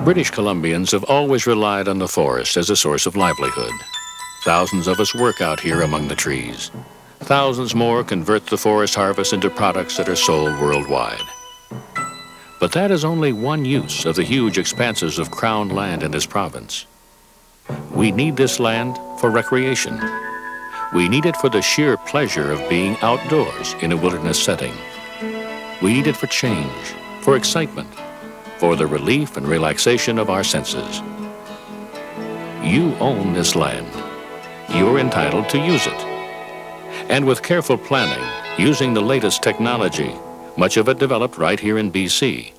British Columbians have always relied on the forest as a source of livelihood. Thousands of us work out here among the trees. Thousands more convert the forest harvest into products that are sold worldwide. But that is only one use of the huge expanses of crown land in this province. We need this land for recreation. We need it for the sheer pleasure of being outdoors in a wilderness setting. We need it for change, for excitement, for the relief and relaxation of our senses. You own this land. You're entitled to use it. And with careful planning, using the latest technology, much of it developed right here in BC,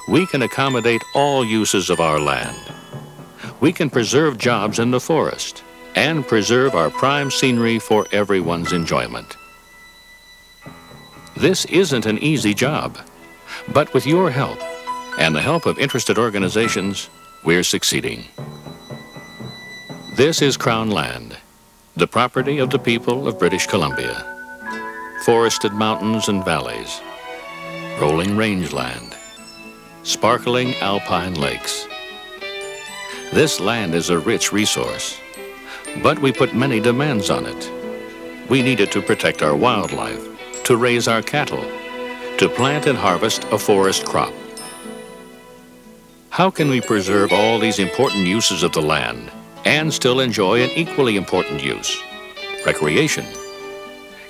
we can accommodate all uses of our land. We can preserve jobs in the forest and preserve our prime scenery for everyone's enjoyment. This isn't an easy job, but with your help and the help of interested organizations, we're succeeding. This is Crown Land, the property of the people of British Columbia. Forested mountains and valleys, rolling rangeland, sparkling alpine lakes. This land is a rich resource, but we put many demands on it. We need it to protect our wildlife, to raise our cattle, to plant and harvest a forest crop. How can we preserve all these important uses of the land and still enjoy an equally important use, recreation?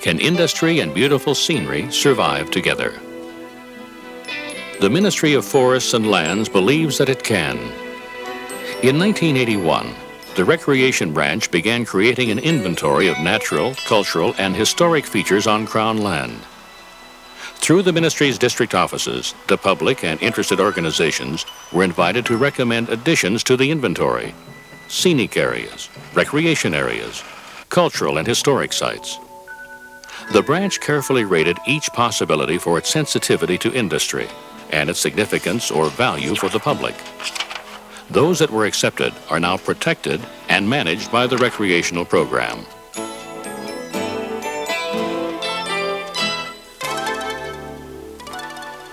Can industry and beautiful scenery survive together? The Ministry of Forests and Lands believes that it can. In 1981, the Recreation Branch began creating an inventory of natural, cultural, and historic features on Crown land. Through the ministry's district offices, the public and interested organizations were invited to recommend additions to the inventory: scenic areas, recreation areas, cultural and historic sites. The branch carefully rated each possibility for its sensitivity to industry and its significance or value for the public. Those that were accepted are now protected and managed by the recreational program.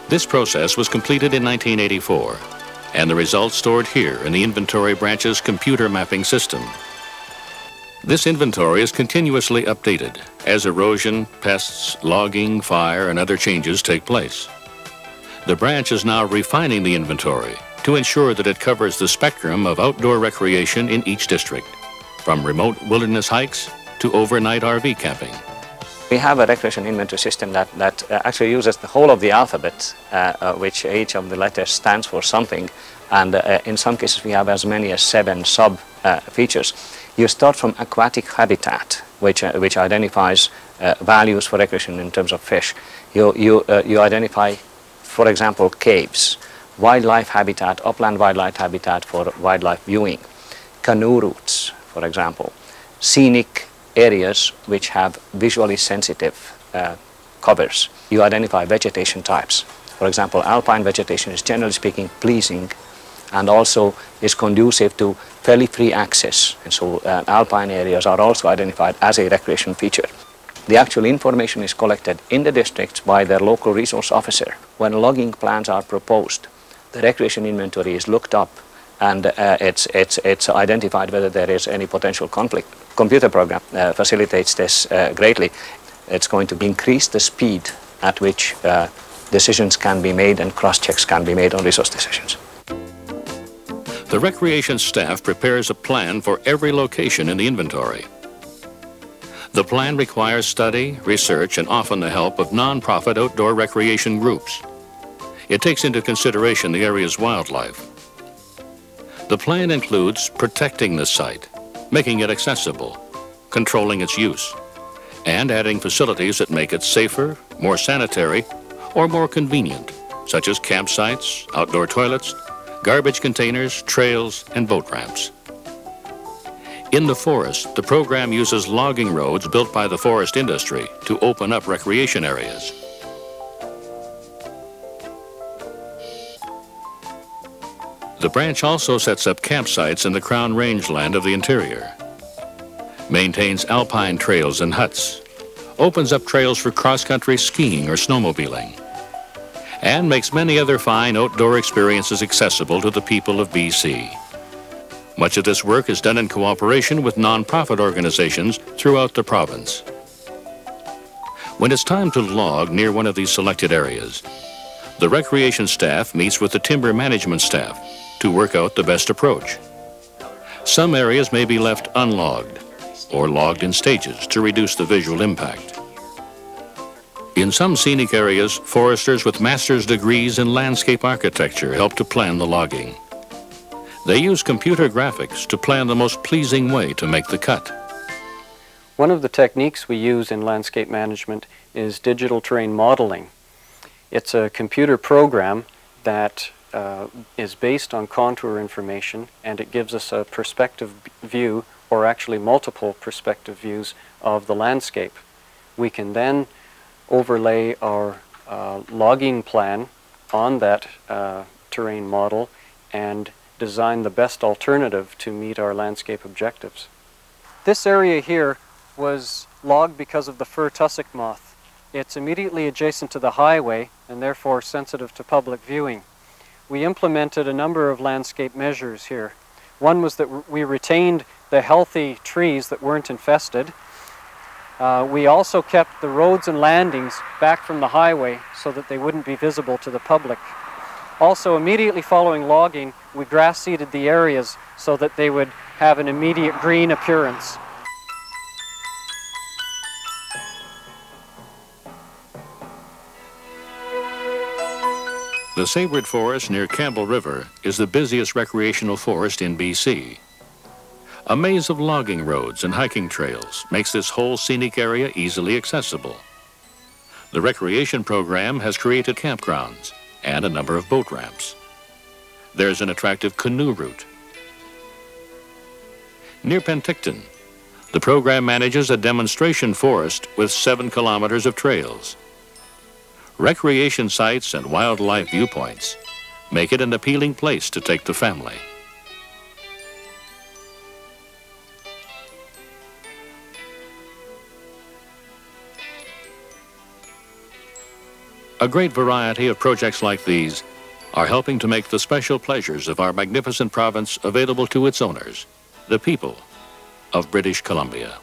This process was completed in 1984, and the results stored here in the Inventory Branch's computer mapping system. This inventory is continuously updated as erosion, pests, logging, fire, and other changes take place. The branch is now refining the inventory to ensure that it covers the spectrum of outdoor recreation in each district, from remote wilderness hikes to overnight RV camping. We have a recreation inventory system that actually uses the whole of the alphabet, which each of the letters stands for something, and in some cases we have as many as 7 sub-features. You start from aquatic habitat, which identifies values for recreation in terms of fish. You identify, for example, caves, wildlife habitat, upland wildlife habitat for wildlife viewing, canoe routes, for example, scenic areas which have visually sensitive covers. You identify vegetation types. For example, alpine vegetation is generally speaking pleasing and also is conducive to fairly free access. And so alpine areas are also identified as a recreation feature. The actual information is collected in the districts by their local resource officer. When logging plans are proposed, the recreation inventory is looked up and it's identified whether there is any potential conflict. Computer program facilitates this greatly. It's going to increase the speed at which decisions can be made and cross-checks can be made on resource decisions. The recreation staff prepares a plan for every location in the inventory. The plan requires study, research, and often the help of non-profit outdoor recreation groups. It takes into consideration the area's wildlife. The plan includes protecting the site, making it accessible, controlling its use, and adding facilities that make it safer, more sanitary, or more convenient, such as campsites, outdoor toilets, garbage containers, trails, and boat ramps. In the forest, the program uses logging roads built by the forest industry to open up recreation areas. The branch also sets up campsites in the Crown rangeland of the interior, maintains alpine trails and huts, opens up trails for cross-country skiing or snowmobiling, and makes many other fine outdoor experiences accessible to the people of BC. Much of this work is done in cooperation with non-profit organizations throughout the province. When it's time to log near one of these selected areas, the recreation staff meets with the timber management staff to work out the best approach. Some areas may be left unlogged or logged in stages to reduce the visual impact. In some scenic areas, foresters with master's degrees in landscape architecture help to plan the logging. They use computer graphics to plan the most pleasing way to make the cut. One of the techniques we use in landscape management is digital terrain modeling. It's a computer program that is based on contour information, and it gives us a perspective view, or actually multiple perspective views of the landscape. We can then overlay our logging plan on that terrain model and design the best alternative to meet our landscape objectives. This area here was logged because of the fur tussock moth. It's immediately adjacent to the highway and therefore sensitive to public viewing. We implemented a number of landscape measures here. One was that we retained the healthy trees that weren't infested. We also kept the roads and landings back from the highway so that they wouldn't be visible to the public. Also, immediately following logging, we grass seeded the areas so that they would have an immediate green appearance. The Sayward Forest near Campbell River is the busiest recreational forest in BC. A maze of logging roads and hiking trails makes this whole scenic area easily accessible. The recreation program has created campgrounds and a number of boat ramps. There's an attractive canoe route. Near Penticton, the program manages a demonstration forest with 7 kilometers of trails. Recreation sites and wildlife viewpoints make it an appealing place to take the family. A great variety of projects like these are helping to make the special pleasures of our magnificent province available to its owners, the people of British Columbia.